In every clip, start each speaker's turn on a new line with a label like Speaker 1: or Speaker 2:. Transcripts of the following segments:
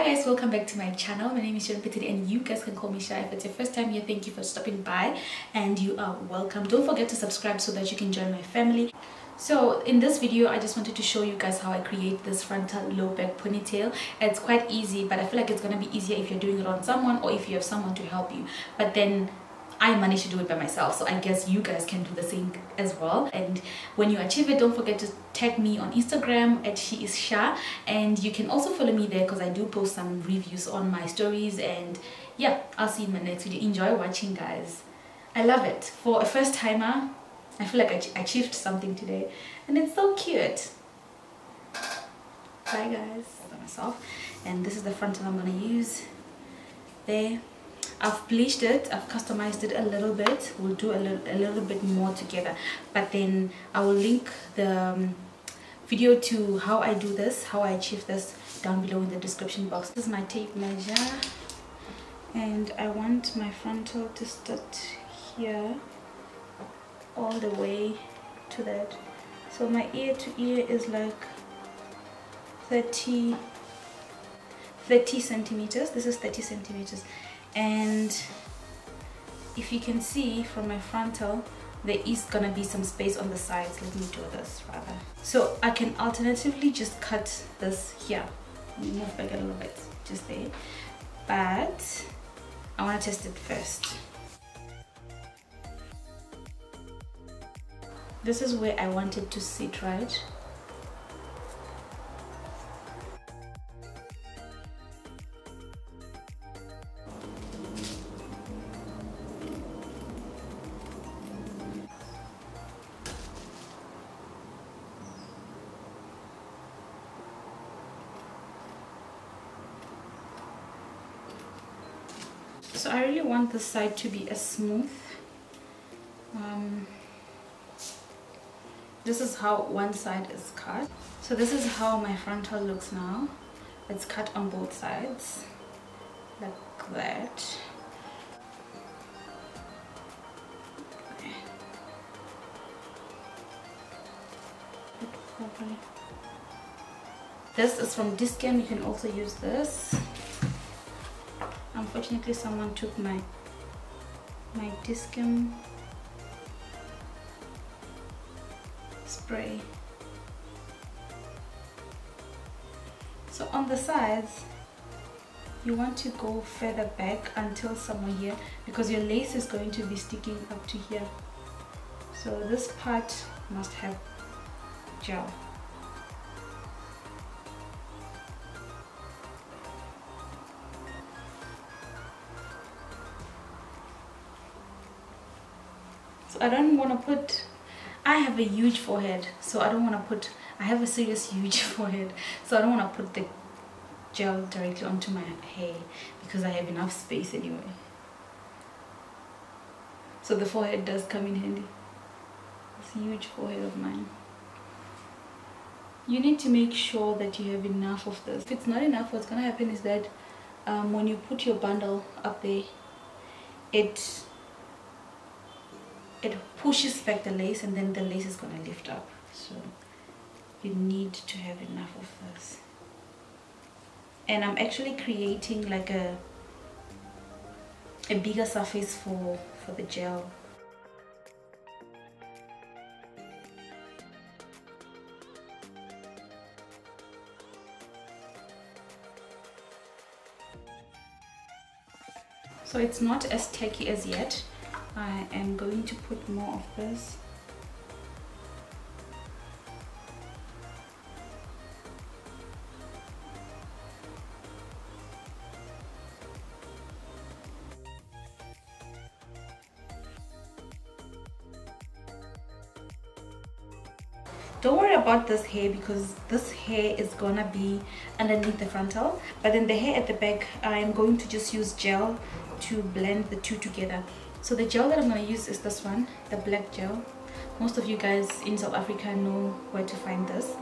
Speaker 1: guys, welcome back to my channel. My name is Sharon and you guys can call me Shy. If it's your first time here, thank you for stopping by and you are welcome. Don't forget to subscribe so that you can join my family. So in this video, I just wanted to show you guys how I create this frontal low back ponytail. It's quite easy, but I feel like it's gonna be easier if you're doing it on someone or if you have someone to help you. But then I managed to do it by myself, so I guess you guys can do the same as well. And when you achieve it, don't forget to tag me on Instagram at SheIsSha, and you can also follow me there because I do post some reviews on my stories. And yeah, I'll see you in my next video. Enjoy watching, guys. I love it. For a first timer, I feel like I achieved something today, and it's so cute. Bye guys. By myself, and this is the frontal I'm gonna use. There. I've bleached it, I've customized it a little bit. We'll do a little bit more together, but then I will link the video to how I do this, how I achieve this, down below in the description box. This is my tape measure, and I want my frontal to start here all the way to that. So my ear to ear is like 30 centimeters. This is 30 centimeters. And if you can see from my frontal, there is gonna be some space on the sides. Let me do this rather. So I can alternatively just cut this here. Let me move back a little bit, just there. But I want to test it first. This is where I want it to sit, right? So I really want this side to be as smooth. This is how one side is cut. So this is how my frontal looks now. It's cut on both sides, like that. This is from Dischem. You can also use this. Unfortunately, someone took my Dischem spray. So on the sides, you want to go further back until somewhere here, because your lace is going to be sticking up to here. So this part must have gel. So I don't want to put, I have a huge forehead, so I don't want to put, I have a serious huge forehead, so I don't want to put the gel directly onto my hair because I have enough space anyway. So the forehead does come in handy. This huge forehead of mine. You need to make sure that you have enough of this. If it's not enough, what's going to happen is that when you put your bundle up there, it pushes back the lace, and then the lace is going to lift up. So you need to have enough of this. And I'm actually creating like a bigger surface for the gel. So it's not as tacky as yet. I am going to put more of this. Don't worry about this hair because this hair is gonna be underneath the frontal, but then the hair at the back, I am going to just use gel to blend the two together. So the gel that I'm going to use is this one, the black gel. Most of you guys in South Africa know where to find this.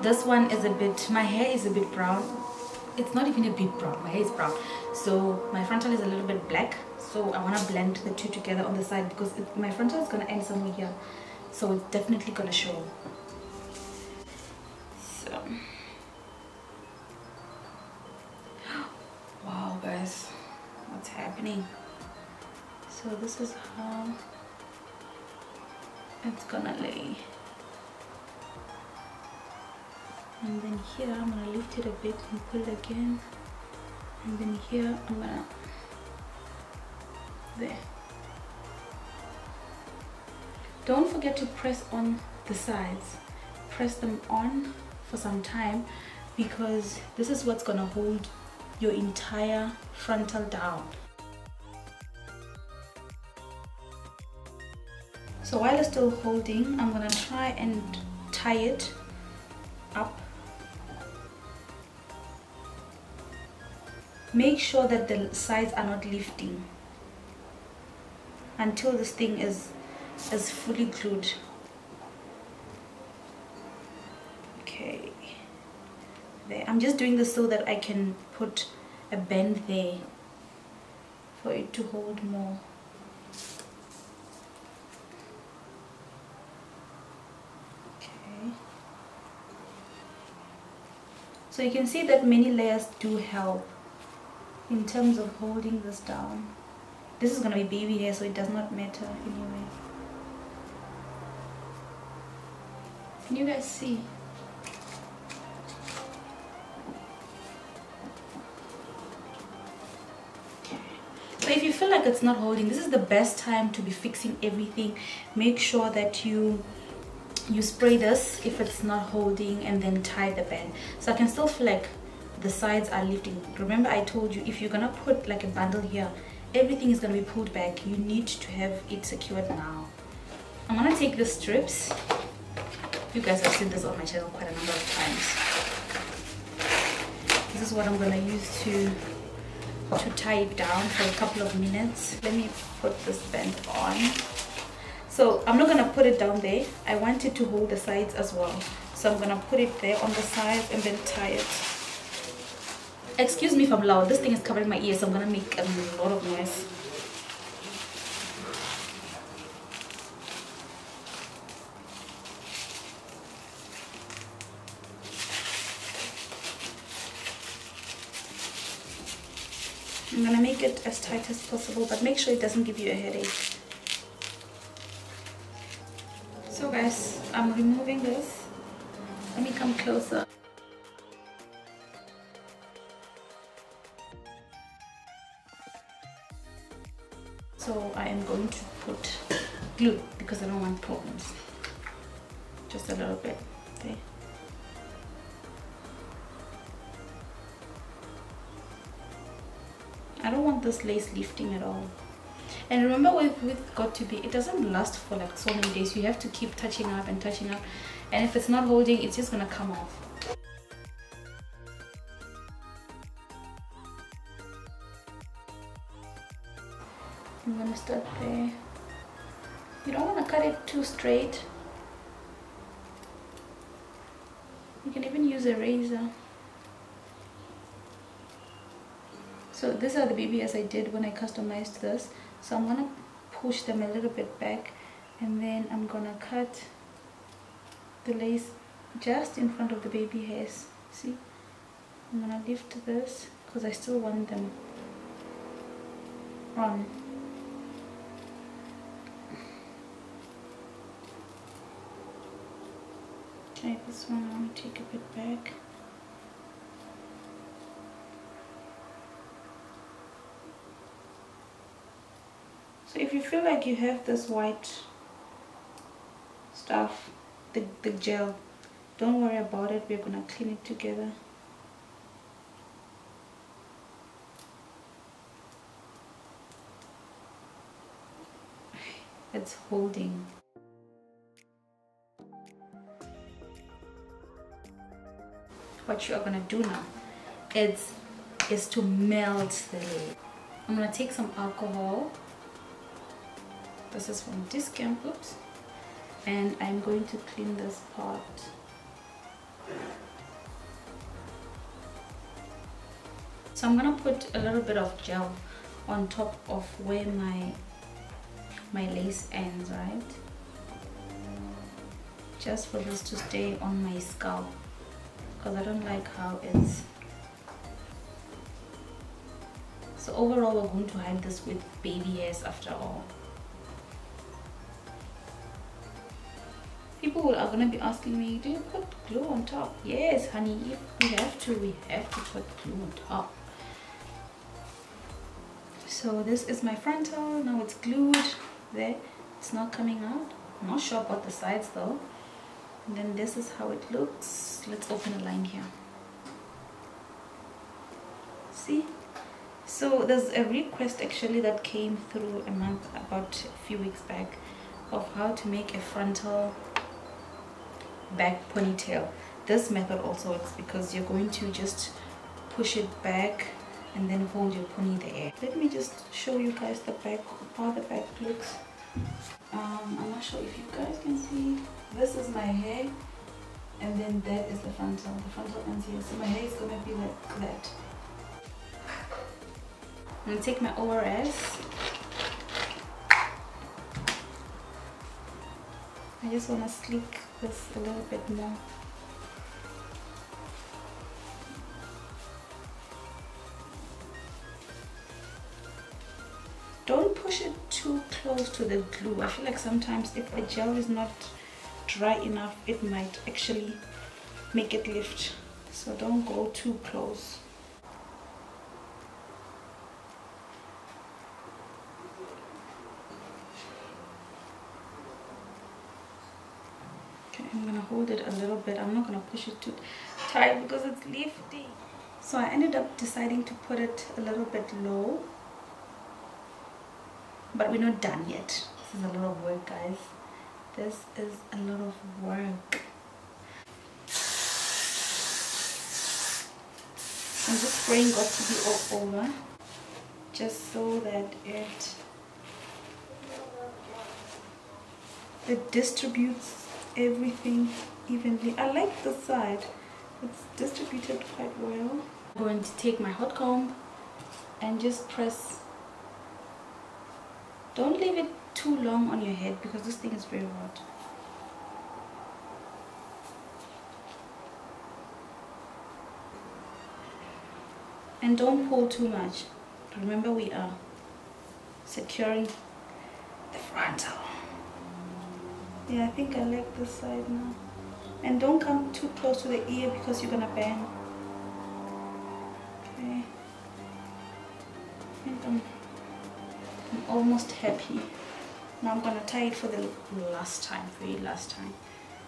Speaker 1: This one is a bit, my hair is a bit brown. It's not even a bit brown, my hair is brown. So my frontal is a little bit black. So I want to blend the two together on the side because my frontal is going to end somewhere here. So it's definitely going to show. So guys what's happening. So this is how it's gonna lay, and then here I'm gonna lift it a bit and pull it again, and then here I'm gonna there. Don't forget to press on the sides, press them on for some time, because this is what's gonna hold your entire frontal down. So while it's still holding, I'm gonna try and tie it up. Make sure that the sides are not lifting until this thing is fully glued. Okay, there. I'm just doing this so that I can put a band there for it to hold more. Okay, so you can see that many layers do help in terms of holding this down. This is going to be baby hair, so it does not matter anyway. Can you guys see? So if you feel like it's not holding, this is the best time to be fixing everything. Make sure that you spray this if it's not holding, and then tie the band. So I can still feel like the sides are lifting. Remember I told you, if you're gonna put like a bundle here, everything is gonna be pulled back. You need to have it secured now. I'm gonna take the strips. You guys have seen this on my channel quite a number of times. This is what I'm gonna use to tie it down for a couple of minutes. Let me put this band on. So I'm not gonna put it down there. I want it to hold the sides as well. So I'm gonna put it there on the sides and then tie it. Excuse me if I'm loud. This thing is covering my ears, so I'm gonna make a lot of noise. I'm gonna make it as tight as possible, but make sure it doesn't give you a headache. So guys, I'm removing this. Let me come closer. So I am going to put glue because I don't want problems. Just a little bit. Okay. I don't want this lace lifting at all. And remember with got to be, it doesn't last for like so many days. You have to keep touching up and touching up, and if it's not holding, it's just gonna come off. I'm gonna start there. You don't want to cut it too straight. You can even use a razor. So these are the baby hairs I did when I customized this. So I'm gonna push them a little bit back, and then I'm gonna cut the lace just in front of the baby hairs. See? I'm gonna lift this because I still want them on. Okay, this one I'm gonna take a bit back. So if you feel like you have this white stuff, the gel, don't worry about it. We're gonna clean it together. It's holding. What you are gonna do now is to melt the lace. I'm gonna take some alcohol. This is from Dischem, oops, and I'm going to clean this part. So I'm gonna put a little bit of gel on top of where my lace ends, right? Just for this to stay on my scalp, because I don't like how it's So overall, we're going to hide this with baby hairs after all. People are going to be asking me, do you put glue on top? Yes, honey, if we have to put glue on top. So this is my frontal. Now it's glued there. It's not coming out. I'm not sure about the sides though. And then this is how it looks. Let's open a line here. See? So there's a request actually that came through about a few weeks back of how to make a frontal back ponytail. This method also works because you're going to just push it back and then hold your pony there. Let me just show you guys the back, how the back looks. I'm not sure if you guys can see. This is my hair and then that is the frontal ends here. So my hair is gonna be like that. I'm gonna take my ORS. I just wanna sleek this a little bit more. Don't push it too close to the glue. I feel like sometimes if the gel is not dry enough, it might actually make it lift. So don't go too close. Okay, I'm gonna hold it a little bit. I'm not gonna push it too tight because it's lifty. So I ended up deciding to put it a little bit low. But we're not done yet. This is a lot of work, guys. This is a lot of work. I'm just spraying got to be all over, just so that it distributes everything evenly. I like the side. It's distributed quite well. I'm going to take my hot comb and just press. Don't leave it too long on your head because this thing is very hot. And don't pull too much. Remember, we are securing the frontal. Yeah, I think I like this side now. And don't come too close to the ear because you're gonna bend. Okay. I think I'm almost happy. Now I'm gonna tie it for the last time, very last time.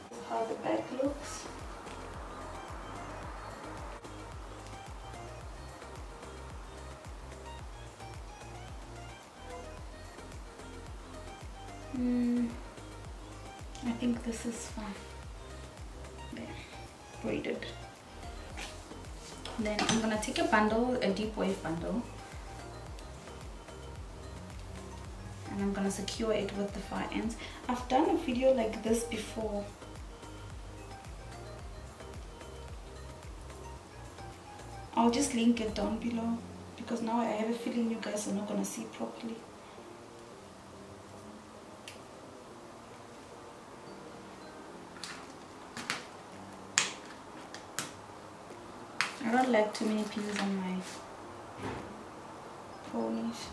Speaker 1: This is how the back looks. I think this is fine. There, braided. Then I'm gonna take a bundle, a deep wave bundle, and I'm gonna secure it with the far ends. I've done a video like this before. I'll just link it down below because now I have a feeling you guys are not gonna see properly. I don't like too many pieces on my ponies.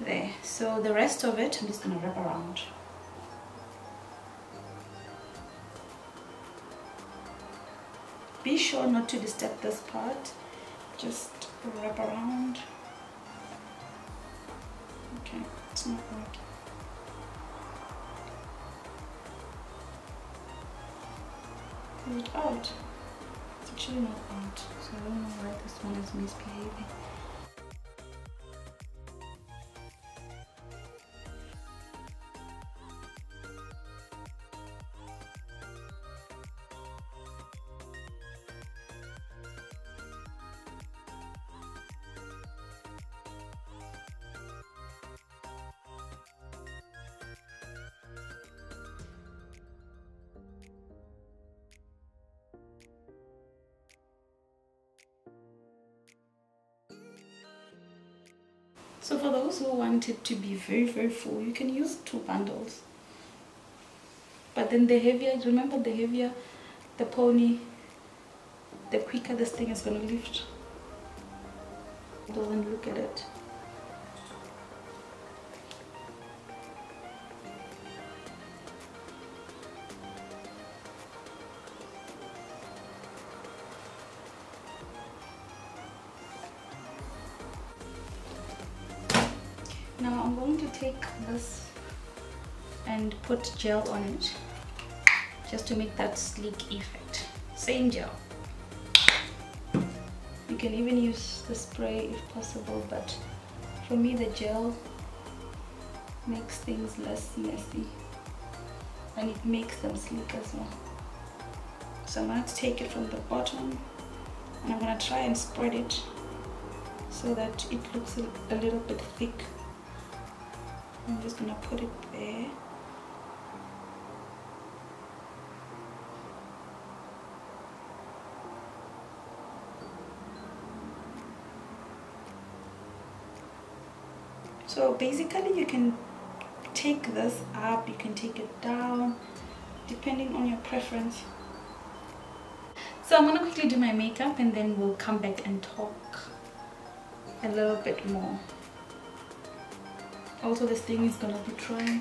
Speaker 1: There, so the rest of it I'm just gonna wrap around. Be sure not to disturb this part, just wrap around. Okay, it's not working. Pull it out. It's actually not out, so I don't know why this one is misbehaving. So for those who want it to be very, very full, you can use 2 bundles. But then the heavier, remember, the heavier the pony, the quicker this thing is going to lift. Doesn't look at it. Now I'm going to take this and put gel on it just to make that sleek effect. Same gel. You can even use the spray if possible, but for me the gel makes things less messy and it makes them sleek as well. So I'm going to take it from the bottom and I'm going to try and spread it so that it looks a little bit thick. I'm just going to put it there. So basically you can take this up, you can take it down, depending on your preference. So I'm going to quickly do my makeup and then we'll come back and talk a little bit more. Also this thing is going to be dry.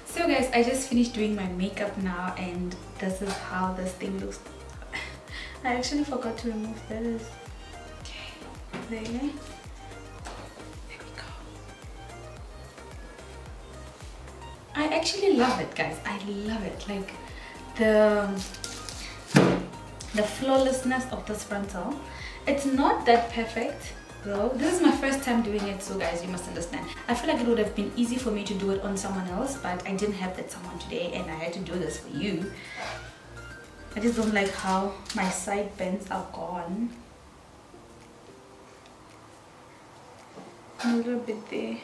Speaker 1: So guys, I just finished doing my makeup now and this is how this thing looks. I actually forgot to remove this. Okay, there we go. I actually love it, guys. I love it. Like the flawlessness of this frontal. It's not that perfect though. This is my first time doing it, so guys, you must understand. I feel like it would have been easy for me to do it on someone else, but I didn't have that someone today and I had to do this for you. I just don't like how my side bends are gone. A little bit there.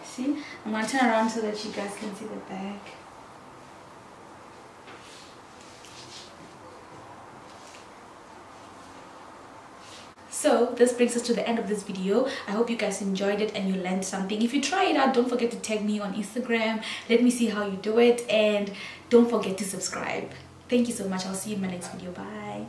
Speaker 1: See? I'm going to turn around so that you guys can see the back. So this brings us to the end of this video. I hope you guys enjoyed it and you learned something. If you try it out, don't forget to tag me on Instagram. Let me see how you do it and don't forget to subscribe. Thank you so much. I'll see you in my next video. Bye.